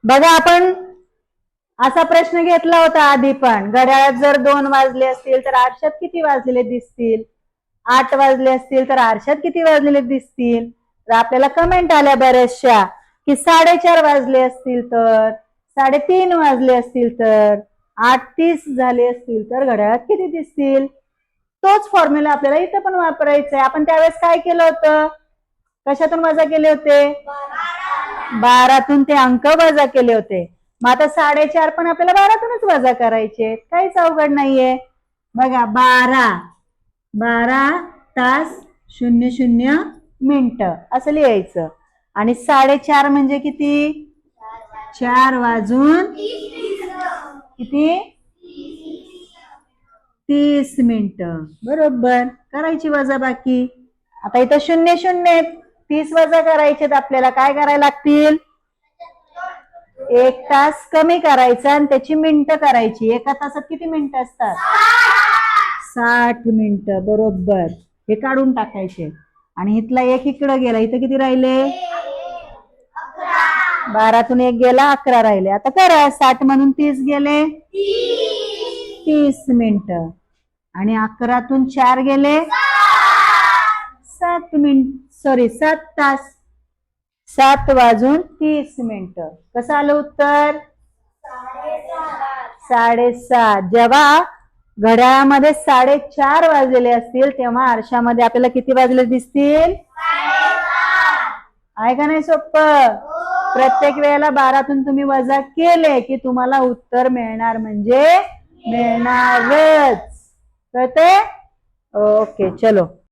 बघा आपण असा प्रश्न घेतला होता आधी पण, घड्याळात जर 2 वाजले असतील तर आरशात किती वाजलेले दिसतील, 8 वाजले असतील तर आरशात किती वाजलेले दिसतील. तर आपल्याला कमेंट आल्या बऱ्याचशा की 4:30 वाजले असतील तर, 3:30 वाजले असतील तर, 8:30 झाले असतील तर घड्याळात किती दिसतील. तोच फॉर्म्युला आपल्याला इथं पण वापरायचा आहे. आपण त्यावेळेस काय केलं होतं, कशातून वजा केले होते, 12तून ते अंक वजा केले होते. मग आता 4:30 पण आपल्याला 12तूनच वजा करायचे, काहीच अवघड नाहीये. बघा 12 तास 00 मिनिटं असं लिहायचं. आणि 4:30 म्हणजे किती, 4 वाजून किती, 30 मिनिटं. बरोबर, करायची वजा बाकी. आता इथं 00 30 वजा करायचे, आपल्याला काय करायला लागतील, 1 तास कमी करायचा आणि त्याची मिनिटं करायची. एका तासात किती मिनिटं असतात, 60 मिनिटं. बरोबर, हे काढून टाकायचे. आणि इथला 1 इकडं गेला, इथं किती राहिले, 12तून 1 गेला, 11 राहिले. आता करा, 60 मधून 30 गेले, 30 मिनिटं. आणि 11तून 4 गेले, 7 तास, 7 वाजून 30 मिनिटं. कसं आलं उत्तर, 7:30. जेव्हा घड्याळामध्ये 4:30 वाजलेले असतील तेव्हा आरशामध्ये आपल्याला किती वाजले दिसतील, आहे का नाही सोपं. प्रत्येक वेळेला 12तून तुम्ही वजा केले की तुम्हाला उत्तर मिळणार, म्हणजे मिळणारच. कळतंय. ओके, चलो.